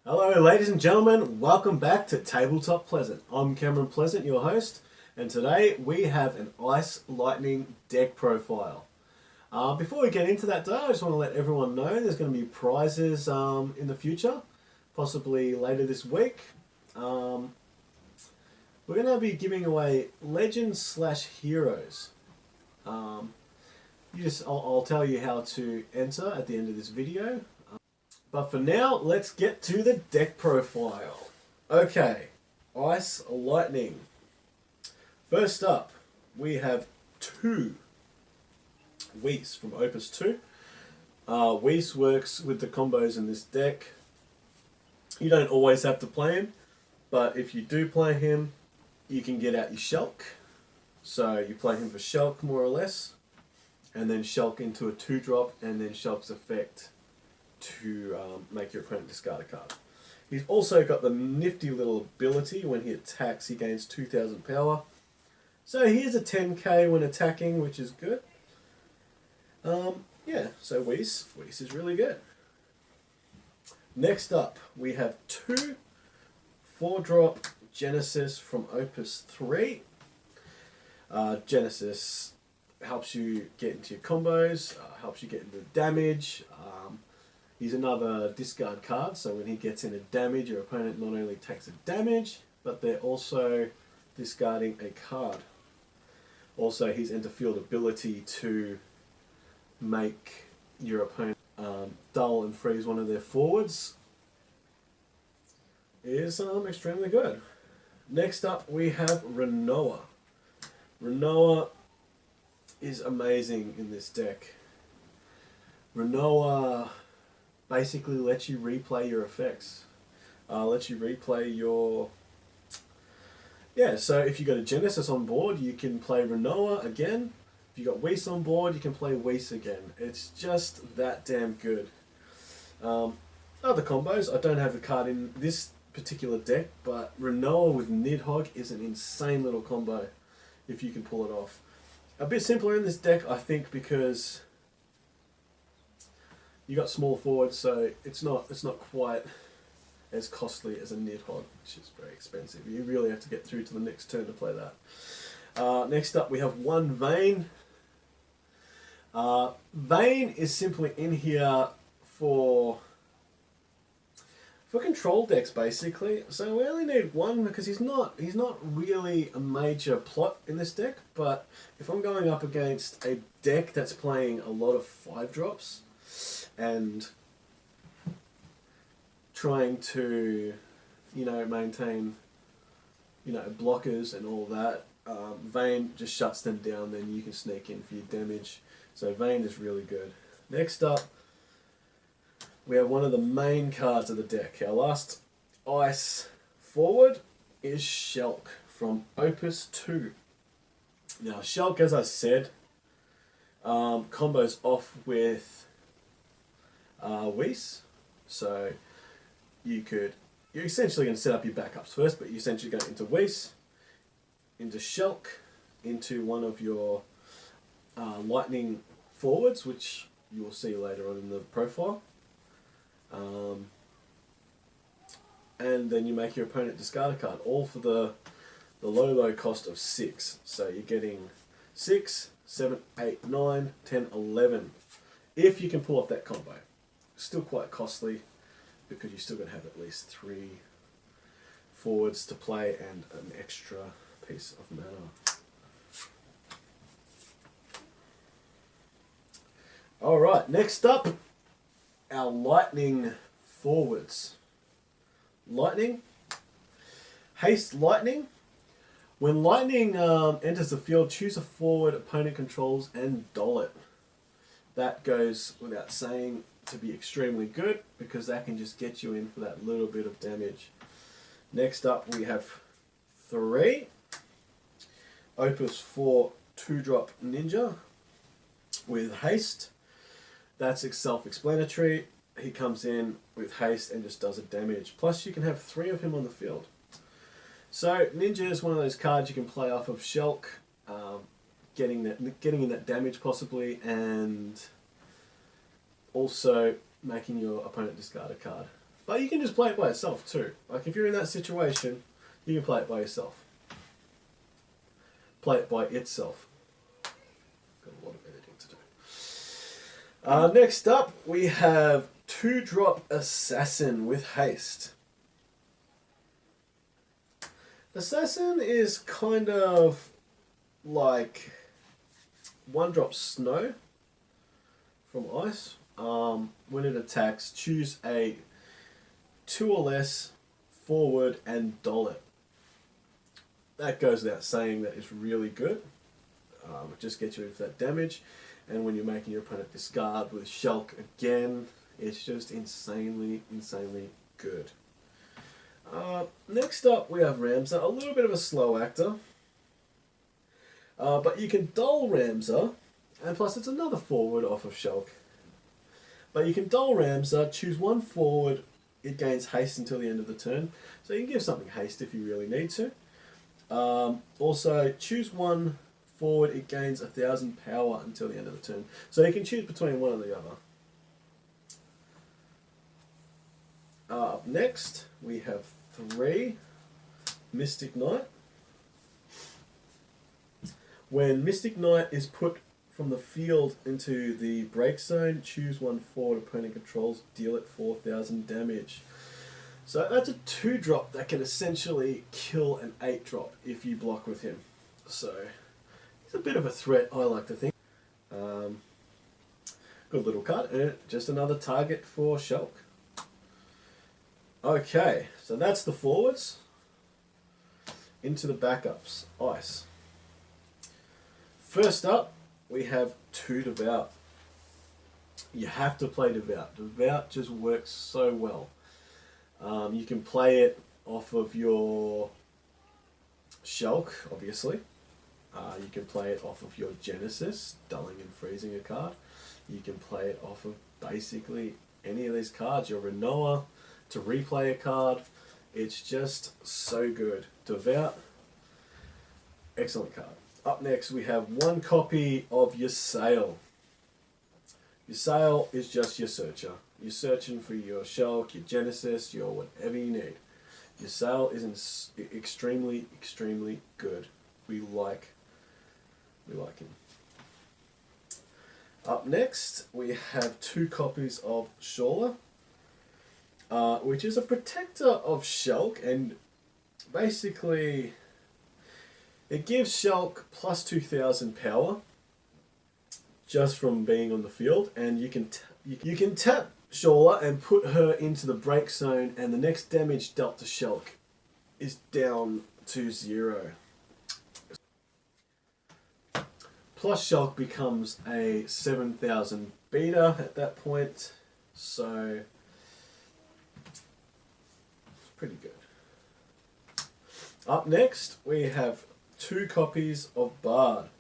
Hello ladies and gentlemen, welcome back to Tabletop Pleasant. I'm Cameron Pleasant, your host, and today we have an Ice Lightning deck profile. Before we get into that though, I just want to let everyone know there's going to be prizes in the future, possibly later this week. We're going to be giving away Legends/Heroes. I'll tell you how to enter at the end of this video. But for now, let's get to the deck profile. Okay, Ice Lightning. First up, we have two Whis from Opus 2. Whis works with the combos in this deck. You don't always have to play him, but if you do play him, you can get out your Shulk. So you play him for Shulk more or less, and then Shulk into a 2-drop, and then Shulk's effect to make your opponent discard a card. He's also got the nifty little ability when he attacks, he gains 2000 power. So he is a 10k when attacking, which is good. Yeah, so Whis is really good. Next up, we have two 4-drop Genesis from Opus 3. Genesis helps you get into your combos, helps you get into damage. He's another discard card, so when he gets into damage, your opponent not only takes a damage, but they're also discarding a card. Also, his enter field ability to make your opponent dull and freeze one of their forwards is extremely good. Next up, we have Renoa. Renoa is amazing in this deck. Renoa basically lets you replay your effects. Lets you replay your... Yeah, so if you got a Genesis on board, you can play Renoa again. If you got Whis on board, you can play Whis again. It's just that damn good. Other combos, I don't have the card in this particular deck, but Renoa with Nidhogg is an insane little combo if you can pull it off. A bit simpler in this deck, I think, because you got small forwards, so it's not quite as costly as a Nidhogg, which is very expensive. You really have to get through to the next turn to play that. Next up, we have one Vayne. Vayne is simply in here for control decks, basically. So we only need one because he's not really a major plot in this deck. But if I'm going up against a deck that's playing a lot of 5-drops and trying to, maintain, blockers and all that, Vayne just shuts them down. Then you can sneak in for your damage. So Vayne is really good. Next up, we have one of the main cards of the deck. Our last Ice forward is Shulk from Opus 2. Now Shulk, as I said, combos off with Whis. So you're essentially going to set up your backups first, but you essentially go into Whis, into Shulk, into one of your lightning forwards, which you will see later on in the profile. And then you make your opponent discard a card, all for the low cost of 6. So you're getting 6, 7, 8, 9, 10, 11. If you can pull off that combo. Still quite costly, because you're still going to have at least 3 forwards to play and an extra piece of mana. Alright, next up, our Lightning forwards. Lightning. Haste Lightning. When Lightning enters the field, choose a forward opponent controls and doll it. That goes without saying to be extremely good, because that can just get you in for that little bit of damage. Next up, we have 3 Opus 4 2-drop Ninja with Haste. That's self-explanatory. He comes in with Haste and just does a damage. Plus you can have 3 of him on the field. So Ninja is one of those cards you can play off of Shulk, getting in that damage possibly, and also making your opponent discard a card. But you can just play it by itself too. Like if you're in that situation, you can play it by yourself. Play it by itself. Got a lot of editing to do. Next up, we have 2-drop Assassin with haste. Assassin is kind of like 1-drop snow from ice. When it attacks, choose a 2 or less forward and doll it. That goes without saying that it's really good. It just gets you in for that damage, and when you're making your opponent discard with Shulk again, it's just insanely good. Next up we have Ramza, a little bit of a slow actor. But you can dull Ramza, and plus it's another forward off of Shulk. But you can dull Ramza, choose 1 forward, it gains haste until the end of the turn. So you can give something haste if you really need to. Also, choose 1 forward, it gains 1,000 power until the end of the turn. So you can choose between one or the other. Up next, we have 3 Mystic Knight. When Mystic Knight is put from the field into the break zone, choose 1 forward opponent controls, deal it 4,000 damage. So that's a 2-drop that can essentially kill an 8-drop if you block with him. So he's a bit of a threat, I like to think. Good little card, and just another target for Shulk. Okay, so that's the forwards. Into the backups, ice. First up, we have 2 Devout. You have to play Devout. Devout just works so well. You can play it off of your Shulk, obviously. You can play it off of your Genesis, dulling and freezing a card. You can play it off of basically any of these cards. Your Renoa, to replay a card. It's just so good. Devout, excellent card. Up next we have 1 copy of your Sail. Your Sail is just your searcher. You're searching for your Shulk, your Genesis, your whatever you need. Your Sail is extremely good. We like him. Up next we have 2 copies of Shawler, which is a protector of Shulk, and basically it gives Shulk plus 2,000 power just from being on the field, and you can tap Shawler and put her into the break zone, and the next damage dealt to Shulk is down to 0. Plus Shulk becomes a 7,000 beater at that point, so it's pretty good. Up next we have 2 copies of Bard.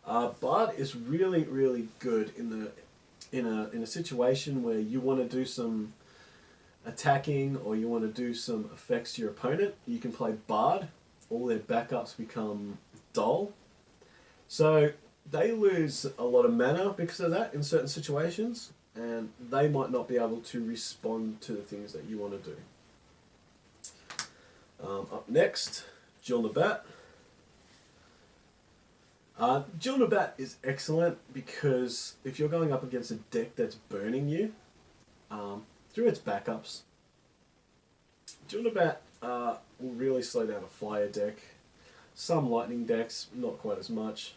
Bard is really good in a situation where you want to do some attacking or you want to do some effects to your opponent. You can play Bard. All their backups become dull. So they lose a lot of mana because of that in certain situations, and they might not be able to respond to the things that you want to do. Up next, Jill Nabat. Jill Nabat is excellent because if you're going up against a deck that's burning you, through its backups, Jill Nabat will really slow down a fire deck. Some lightning decks, not quite as much.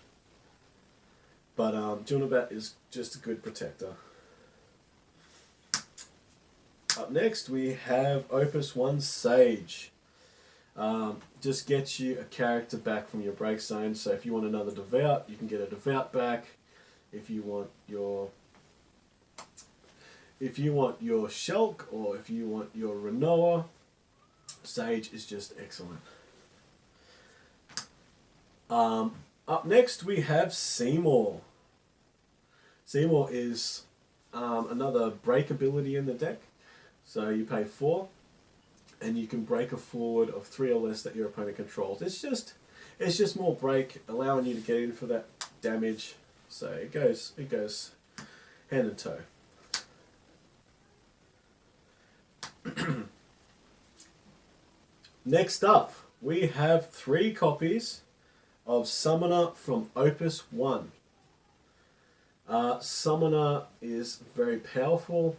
But Jill Nabat is just a good protector. Up next we have Opus 1 Sage. Just gets you a character back from your break zone. So if you want another Devout, you can get a Devout back. If you want your Shulk, or if you want your Renoa, Sage is just excellent. Up next we have Seymour. Seymour is another break ability in the deck. So you pay 4 and you can break a forward of 3 or less that your opponent controls. It's just more break, allowing you to get in for that damage. So it goes hand in toe. Next up, we have 3 copies of Summoner from Opus 1. Summoner is very powerful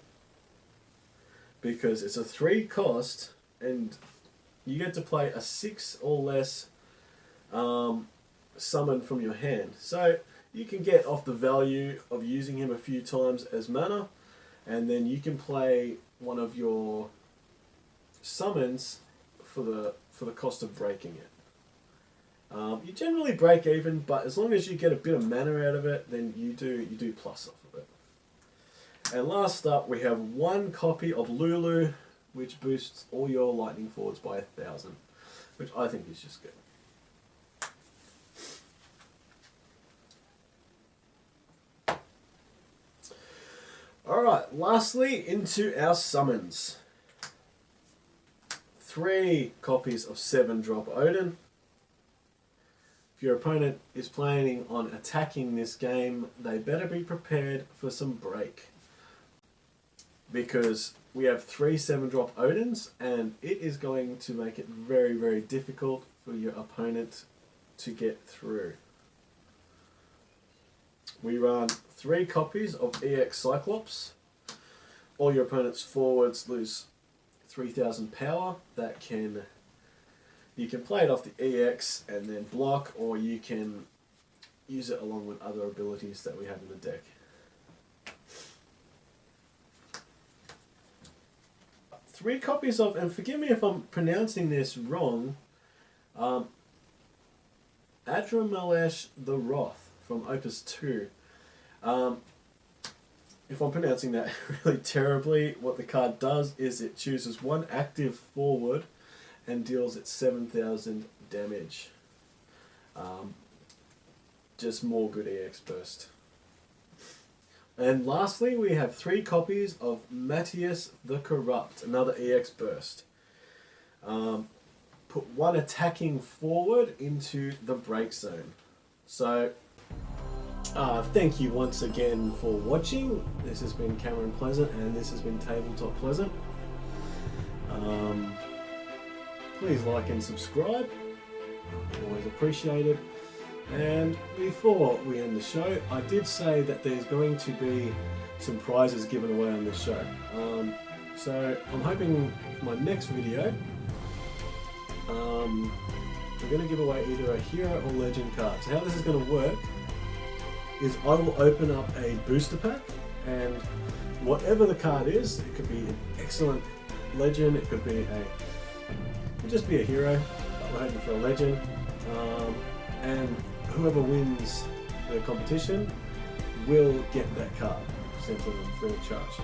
because it's a 3 cost and you get to play a 6 or less summon from your hand. So you can get off the value of using him a few times as mana, and then you can play one of your summons for the cost of breaking it. You generally break even, but as long as you get a bit of mana out of it, then you do plus off of it. And last up, we have 1 copy of Lulu, which boosts all your lightning forwards by 1,000, which I think is just good. Alright, lastly, into our summons. 3 copies of 7-drop Odin. If your opponent is planning on attacking this game, they better be prepared for some break. Because we have 3 7-drop Odins, and it is going to make it very, very difficult for your opponent to get through. We run 3 copies of EX Cyclops. All your opponent's forwards lose 3,000 power. You can play it off the EX and then block, or you can use it along with other abilities that we have in the deck. Three copies of, and forgive me if I'm pronouncing this wrong, Adramalesh the Wrath from Opus 2. If I'm pronouncing that really terribly, what the card does is it chooses 1 active forward and deals it 7,000 damage. Just more good EX burst. And lastly, we have 3 copies of Matthias the Corrupt, another EX burst. Put 1 attacking forward into the break zone. So, thank you once again for watching. This has been Cameron Pleasant, and this has been Tabletop Pleasant. Please like and subscribe, always appreciated. And before we end the show, I did say that there's going to be some prizes given away on this show. So I'm hoping for my next video, we're going to give away either a hero or legend card. So how this is going to work is I will open up a booster pack, and whatever the card is, it could be an excellent legend, it could just be a hero, but we're hoping for a legend, and whoever wins the competition will get that card sent to them free of charge.